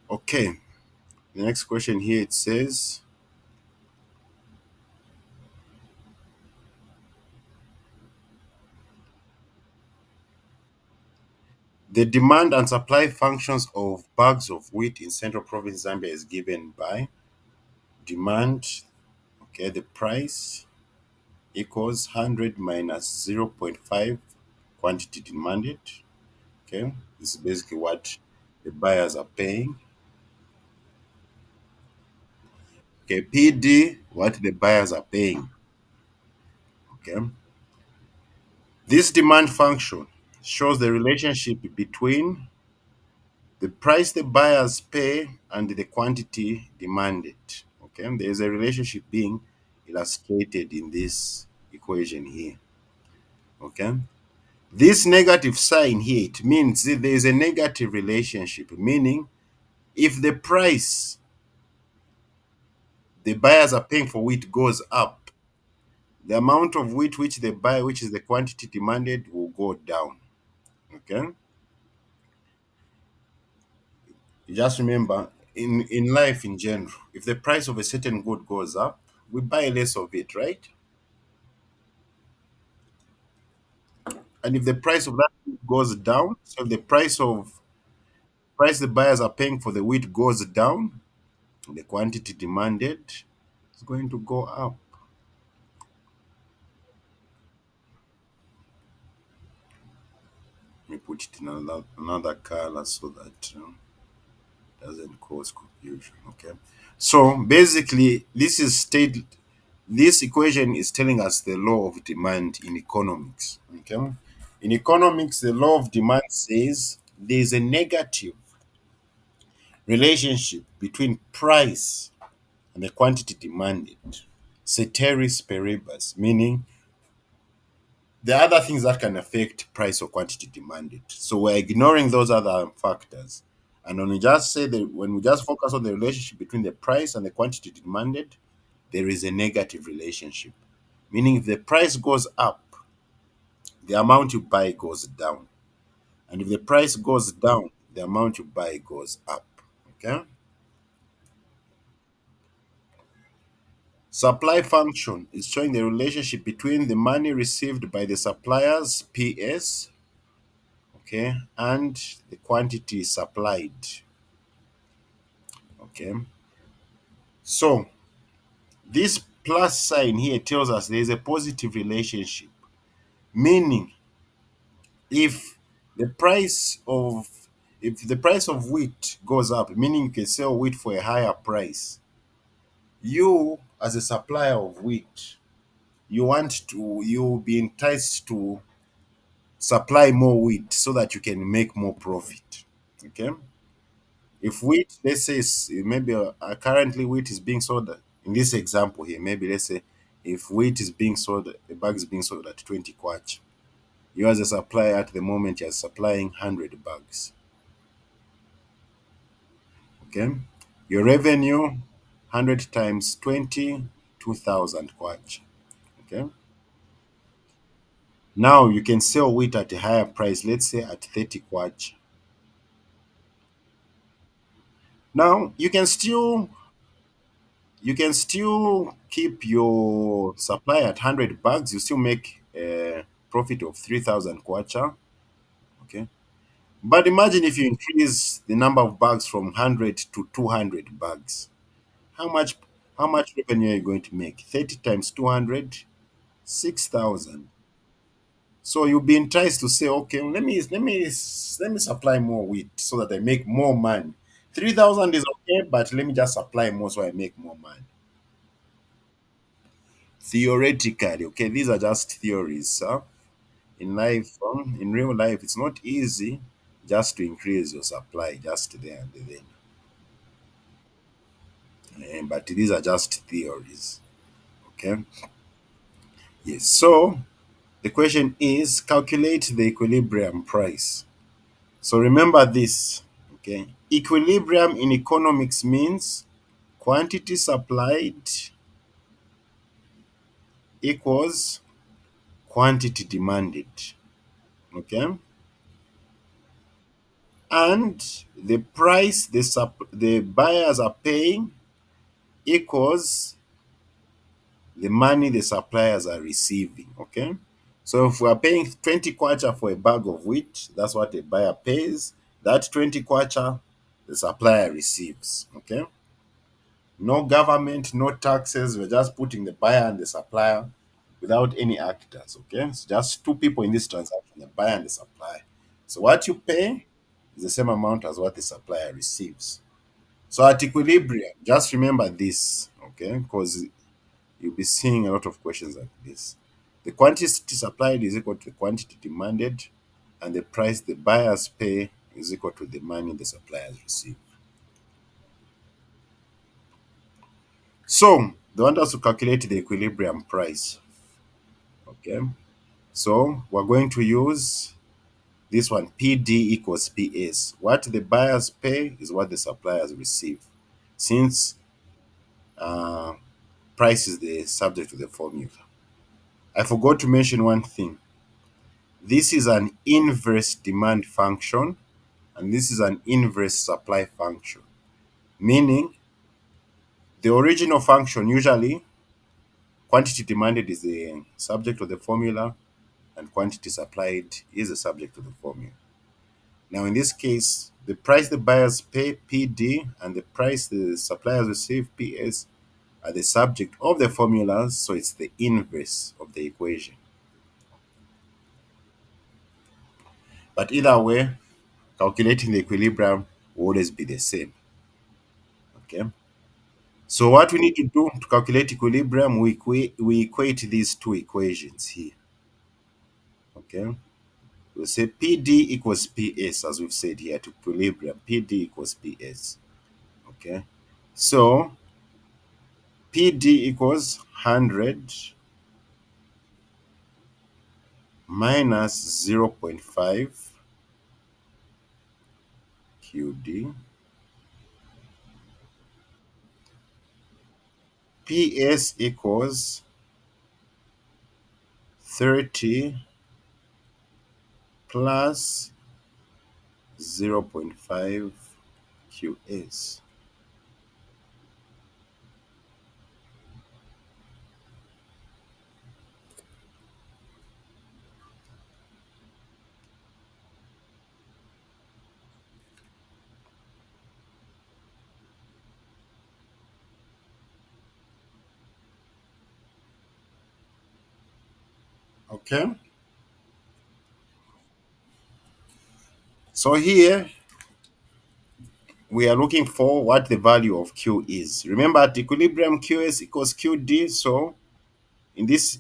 Okay, the next question here it says the demand and supply functions of bags of wheat in Central Province Zambia is given by demand, okay, the price equals 100 minus 0.5 quantity demanded. Okay, this is basically what the buyers are paying. Okay, PD, what the buyers are paying. Okay, this demand function shows the relationship between the price the buyers pay and the quantity demanded. Okay, there is a relationship being illustrated in this equation here. Okay, this negative sign here it means that there is a negative relationship, meaning if the price the buyers are paying for wheat goes up, the amount of wheat which they buy, which is the quantity demanded, will go down. Okay, just remember in life in general, if the price of a certain good goes up, we buy less of it, right? And if the price of that wheat goes down, so if the price the buyers are paying for the wheat goes down, the quantity demanded is going to go up. Let me put it in another color so that doesn't cause confusion. Okay. So basically, this equation is telling us the law of demand in economics. Okay. In economics, the law of demand says there is a negative relationship between price and the quantity demanded. Ceteris paribus, meaning there are other things that can affect price or quantity demanded. So we're ignoring those other factors. And when we just focus on the relationship between the price and the quantity demanded, there is a negative relationship. Meaning if the price goes up, the amount you buy goes down. And if the price goes down, the amount you buy goes up. Okay? Supply function is showing the relationship between the money received by the suppliers, PS, okay, and the quantity supplied. Okay. So this plus sign here tells us there is a positive relationship, meaning if the price of if the price of wheat goes up, meaning you can sell wheat for a higher price, you as a supplier of wheat, you'll be enticed to supply more wheat so that you can make more profit. Okay. If wheat, let's say, maybe currently wheat is being sold in this example here, maybe let's say if wheat is being sold, the bag is being sold at 20 kwacha. You as a supplier at the moment, you're supplying 100 bags. Okay. Your revenue, 100 times 20, 2,000 kwacha. Okay. Now you can sell wheat at a higher price, let's say at 30 kwacha. Now you can still keep your supply at 100 bags. You still make a profit of 3,000 kwacha. Okay. But imagine if you increase the number of bags from 100 to 200 bags. How much how much revenue are you going to make? 30 times 200, 6,000. So you'll be enticed to say, okay, let me supply more wheat so that I make more money. 3,000 is okay, but let me just supply more so I make more money. Theoretically, okay, these are just theories. In life, in real life, it's not easy just to increase your supply just there and then. But these are just theories. Okay. Yes. So the question is calculate the equilibrium price. So remember this. Okay. Equilibrium in economics means quantity supplied equals quantity demanded. Okay. and the price the buyers are paying equals the money the suppliers are receiving. Okay, so if we are paying 20 kwacha for a bag of wheat, that's what a buyer pays. That 20 kwacha the supplier receives. Okay, no government, no taxes. We're just putting the buyer and the supplier without any actors. Okay, it's just two people in this transaction, the buyer and the supplier. So what you pay is the same amount as what the supplier receives. So at equilibrium, just remember this, okay? Because you'll be seeing a lot of questions like this. The quantity supplied is equal to the quantity demanded, and the price the buyers pay is equal to the money the suppliers receive. So they want us to calculate the equilibrium price. Okay. So we're going to use this one, PD equals PS. What the buyers pay is what the suppliers receive. Since uh, price is the subject to the formula. I forgot to mention one thing. This is an inverse demand function and this is an inverse supply function. Meaning the original function, usually quantity demanded is the subject of the formula and quantity supplied is the subject of the formula. Now in this case, the price the buyers pay, PD, and the price the suppliers receive, PS, are the subject of the formulas, so it's the inverse of the equation. But either way, calculating the equilibrium will always be the same. Okay. So what we need to do to calculate equilibrium, we equate these two equations here. Okay. We'll say PD equals PS, as we've said here, to equilibrium. PD equals PS. Okay. So PD equals 100 minus 0.5 QD. PS equals 30 plus 0.5 QS. Okay. So here we are looking for what the value of Q is. Remember at equilibrium QS equals QD. So in this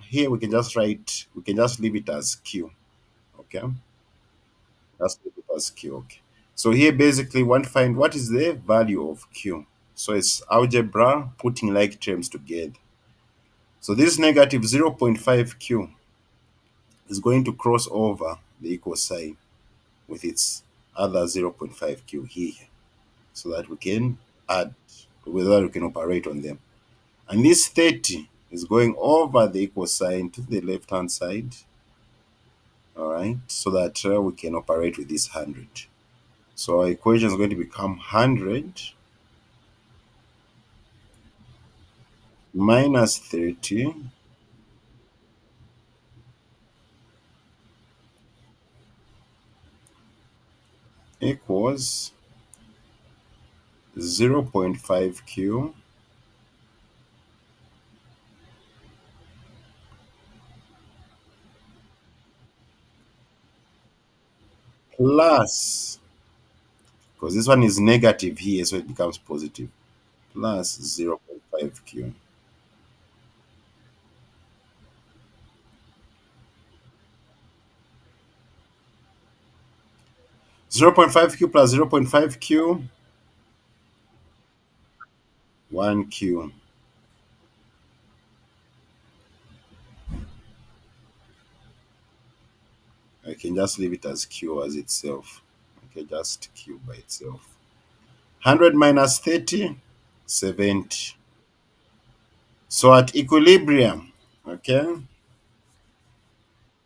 here we can just leave it as Q. Okay. Just leave it as Q. Okay. So here basically we want to find what is the value of Q. So it's algebra putting like terms together. So this negative 0.5 Q is going to cross over the equal sign with its other 0.5 Q here so that we can add, whether we can operate on them. And this 30 is going over the equal sign to the left hand side, all right, so that we can operate with this 100. So our equation is going to become 100 minus 30 equals 0.5 Q plus, because this one is negative here, so it becomes positive, plus 0.5 Q. 0.5 Q plus 0.5 Q, 1 Q. I can just leave it as Q as itself. Okay, just Q by itself. 100 minus 30, 70. So at equilibrium, okay,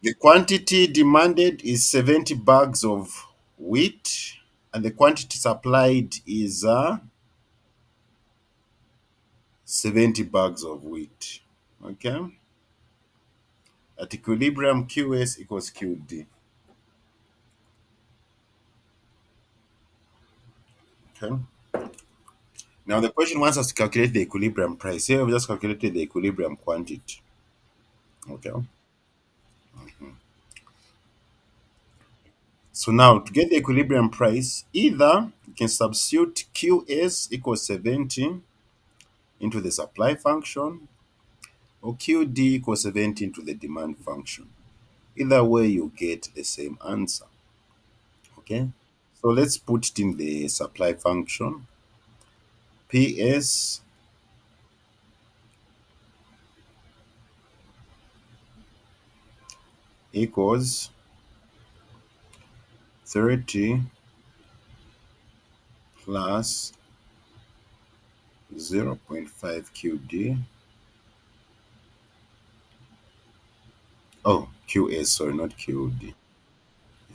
The quantity demanded is 70 bags of wheat, and the quantity supplied is 70 bags of wheat. Okay. At equilibrium, QS equals QD. Okay. Now the question wants us to calculate the equilibrium price. Here we just calculated the equilibrium quantity. Okay. So now to get the equilibrium price, either you can substitute QS equals 70 into the supply function, or QD equals 70 into the demand function. Either way, you get the same answer. Okay. So let's put it in the supply function. PS equals 30 plus 0.5 QD. Oh, QS, sorry, not QD.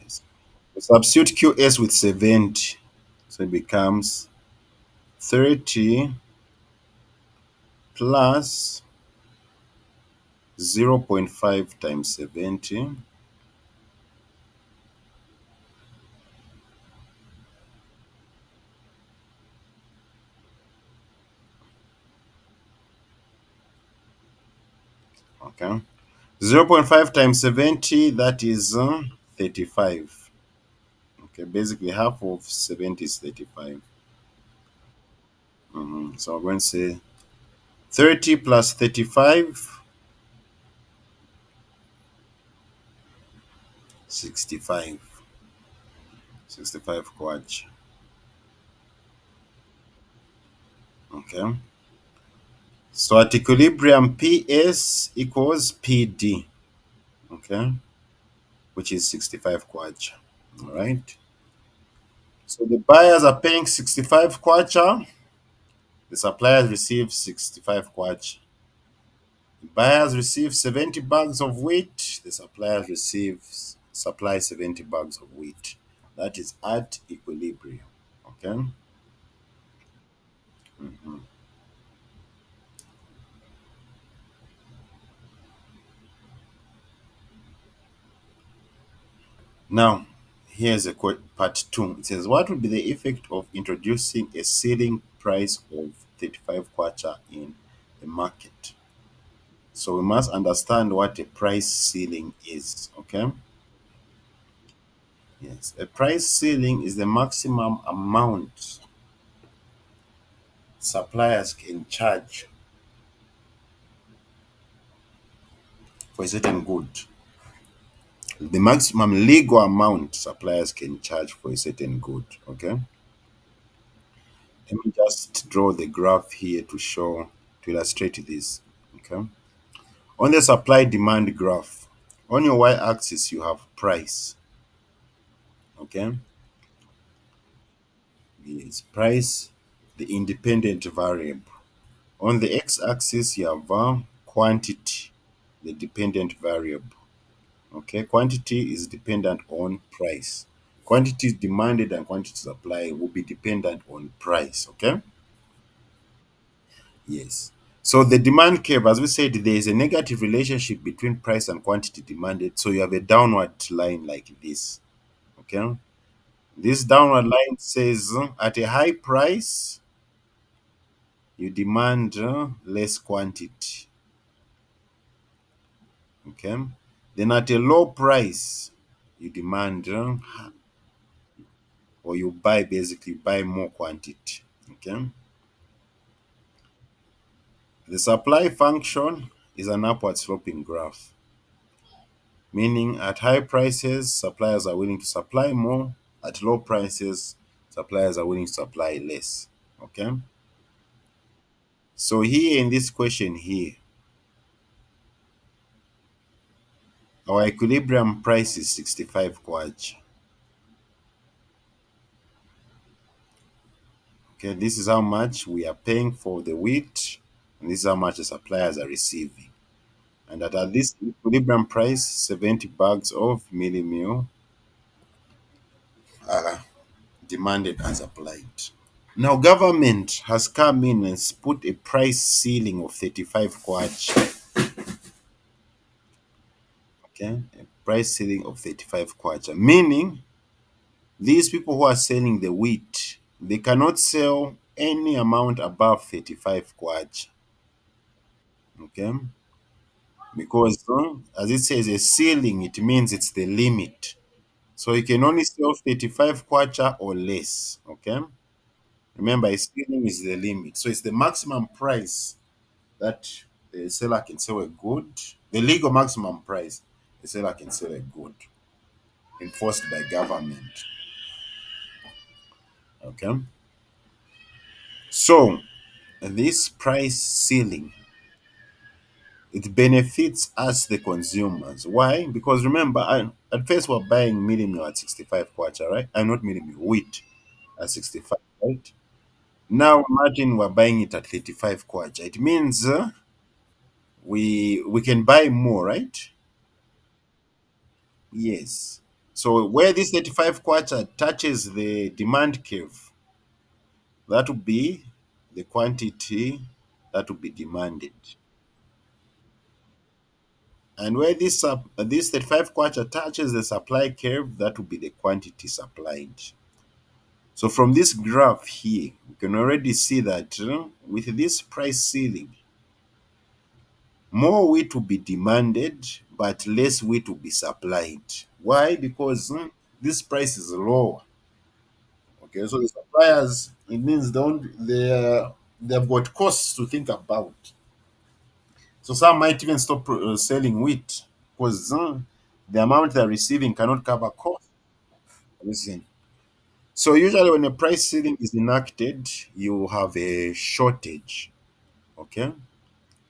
Yes. Substitute QS with 70. So it becomes 30 plus 0.5 times 70. Okay. 0.5 times 70, that is 35. Okay, basically half of 70 is 35. So I'm going to say 30 plus 35, 65. 65 quadch. Okay. So at equilibrium, PS equals PD. Okay. Which is 65 quadch. All right. So the buyers are paying 65 kwacha, the suppliers receive 65 kwacha. The buyers receive 70 bags of wheat, the suppliers supply 70 bags of wheat. That is at equilibrium. Okay. Mhm. Now, here's part two. It says, what would be the effect of introducing a ceiling price of 35 kwacha in the market? So we must understand what a price ceiling is. Okay. Yes, a price ceiling is the maximum amount suppliers can charge for a certain good. The maximum legal amount suppliers can charge for a certain good. Okay. Let me just draw the graph here to illustrate this. Okay. On the supply demand graph, on your y axis, you have price. Okay. Yes, price, the independent variable. On the x axis, you have quantity, the dependent variable. Okay, quantity is dependent on price. Quantity demanded and quantity supply will be dependent on price. Okay, yes. So the demand curve, as we said, there is a negative relationship between price and quantity demanded. So you have a downward line like this. Okay, this downward line says at a high price, you demand less quantity. Okay, then at a low price, you demand or you buy, basically buy more quantity. Okay, the supply function is an upward sloping graph, meaning at high prices suppliers are willing to supply more, at low prices suppliers are willing to supply less. Okay, so here in this question here, our equilibrium price is 65 kwach. Okay, this is how much we are paying for the wheat, and this is how much the suppliers are receiving. and that at this equilibrium price, 70 bags of milli meal are demanded as applied. Now, government has come in and put a price ceiling of 35 kwacha. Okay, a price ceiling of 35 kwacha, meaning these people who are selling the wheat, they cannot sell any amount above 35 kwacha. Okay, because as it says, a ceiling, it means it's the limit. So you can only sell 35 kwacha or less. Okay, remember, a ceiling is the limit. So it's the maximum price that the seller can sell a good, the legal maximum price the seller can sell a good, enforced by government. Okay, so this price ceiling, it benefits us the consumers. Why? Because remember, at first we're buying medium meal at 65 kwacha, right? I'm not medium meal, wheat at 65, right? Now imagine we're buying it at 35 kwacha. It means we can buy more, right? Yes. So where this 35 kwacha touches the demand curve, that would be the quantity that would be demanded. And where this 35 kwacha touches the supply curve, that would be the quantity supplied. So from this graph here, we can already see that with this price ceiling, more wheat will be demanded, but less wheat will be supplied. Why? Because this price is lower. Okay, so the suppliers, it means they've got costs to think about. So some might even stop selling wheat because the amount they're receiving cannot cover costs. Listen. So usually when a price ceiling is enacted, you have a shortage. Okay,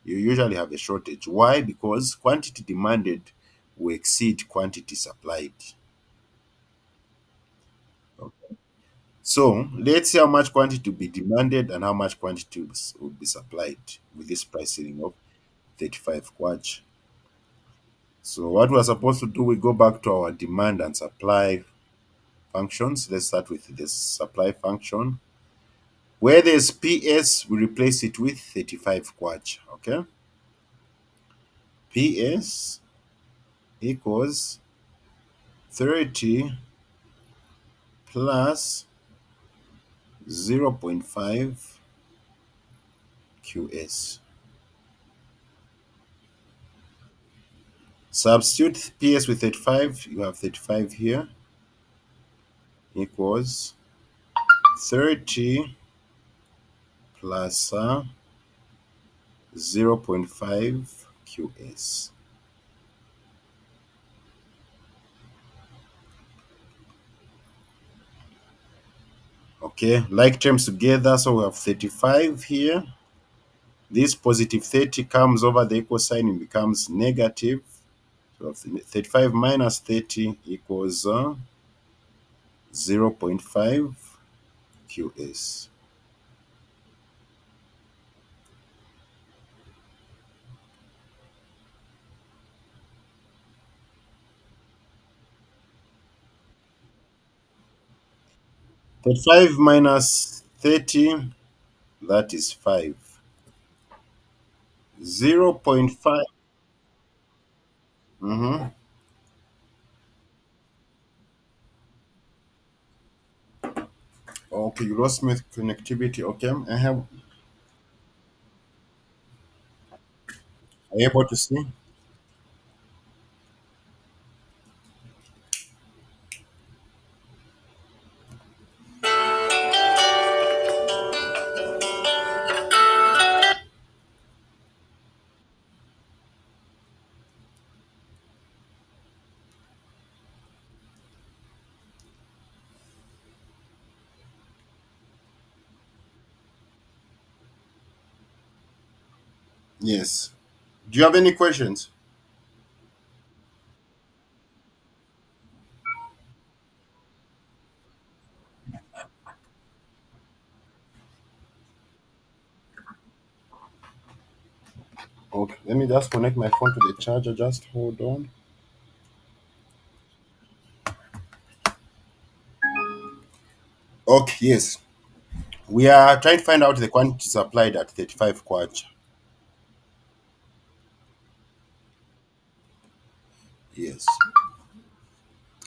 you usually have a shortage. Why? Because quantity demanded will exceed quantity supplied. So let's see how much quantity will be demanded and how much quantity will be supplied with this price ceiling of 35 kwach. So what we're supposed to do, we go back to our demand and supply functions. Let's start with the supply function. Where there's PS, we replace it with 35 kwach. Okay. PS equals 30 plus 0.5 QS. Substitute PS with 35, you have 35 here, equals 30 plus 0.5 QS. Okay, like terms together, so we have 35 here. This positive 30 comes over the equal sign and becomes negative. So 35 minus 30 equals 0.5 QS. But 5 minus 30, that is 5. 0.5. Mm-hmm. Okay, you lost my connectivity. Okay, are you able to see? Yes. Do you have any questions? Okay, let me just connect my phone to the charger. Just hold on. Okay, yes. We are trying to find out the quantity supplied at 35 kwacha. Yes.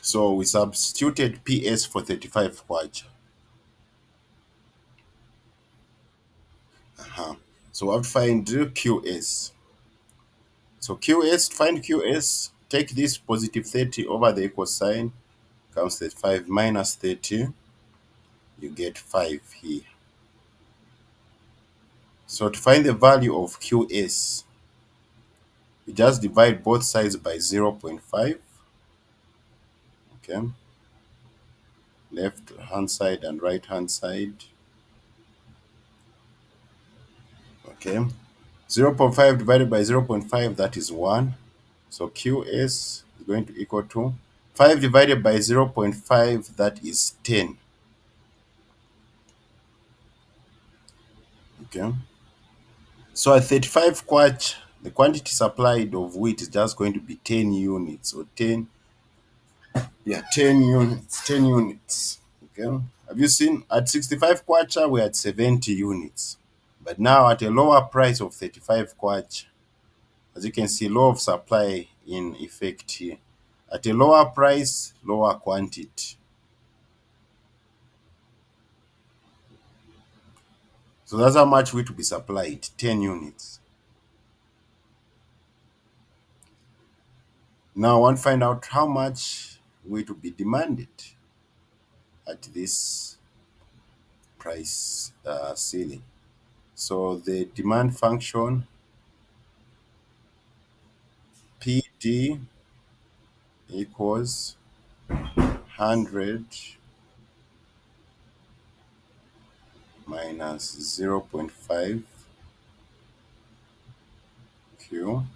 So we substituted PS for 35 kwacha. Uh-huh. So we have to find QS. So QS, to find QS, take this positive 30 over the equal sign, comes 35 minus 30, you get 5 here. So to find the value of QS, you just divide both sides by zero point 0.5, okay? Left hand side and right hand side, okay? Zero point 0.5 divided by zero point 0.5, that is 1. So QS is going to equal to 5 divided by zero point 0.5, that is 10, okay? So at 35 kwacha, the quantity supplied of wheat is just going to be 10 units, or 10, yeah, 10 units, 10 units, okay? Have you seen at 65 kwacha, we're at 70 units. But now at a lower price of 35 kwacha, as you can see, law of supply in effect here. At a lower price, lower quantity. So that's how much wheat to be supplied, 10 units. Now I want to find out how much wheat to be demanded at this price ceiling. So the demand function PD equals 100 minus 0.5 Q.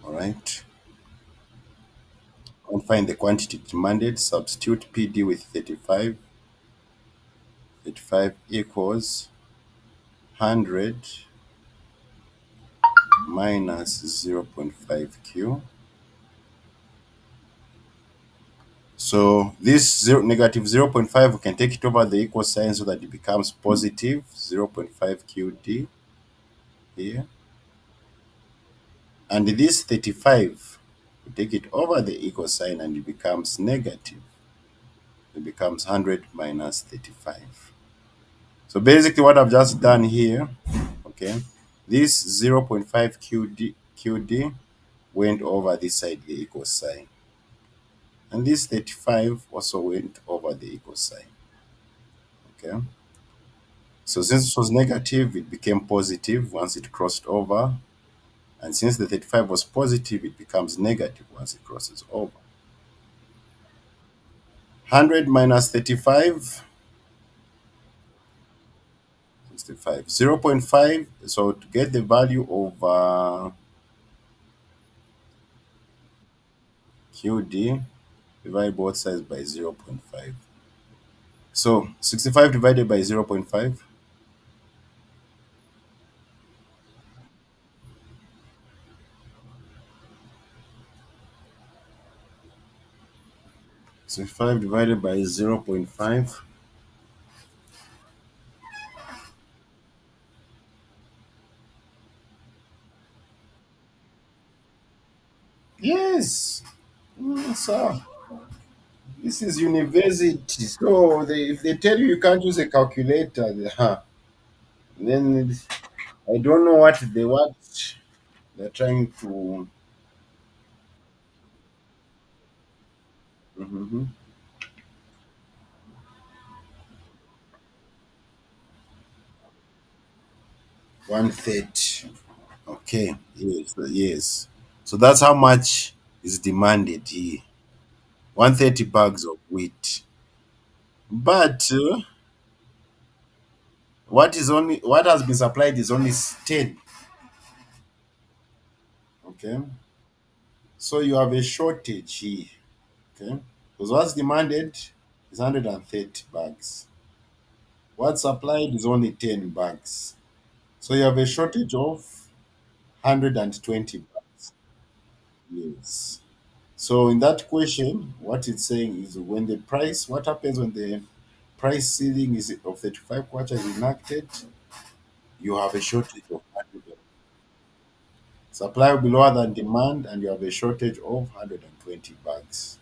All right. And find the quantity demanded. Substitute PD with 35. 35 equals 100 minus 0.5 Q. So this negative 0.5, we can take it over the equal sign so that it becomes positive 0.5 QD here. And this 35, we take it over the equal sign and it becomes negative. It becomes 100 minus 35. So basically what I've just done here, okay, this 0.5 QD went over this side the equal sign. And this 35 also went over the equal sign. Okay. So since it was negative, it became positive once it crossed over. And since the 35 was positive, it becomes negative once it crosses over. 100 minus 35, 65. 0.5, so to get the value of QD, divide both sides by zero point 0.5. So 65 divided by zero point 0.5, 65 divided by zero point 0.5. Yes. So this is university. So if they tell you you can't use a calculator, then I don't know what they want. They're trying to. Mhm. 130. Okay. Yes. Yes. So that's how much is demanded here. 130 bags of wheat. But what has been supplied is only 10. Okay. So you have a shortage here. Okay. Because what's demanded is 130 bags. What's supplied is only 10 bags. So you have a shortage of 120 bags. Yes. So in that question, what it's saying is when the price, what happens when the price ceiling is of 35 kwacha is enacted, you have a shortage of 100. Supply will be lower than demand, and you have a shortage of 120 bags.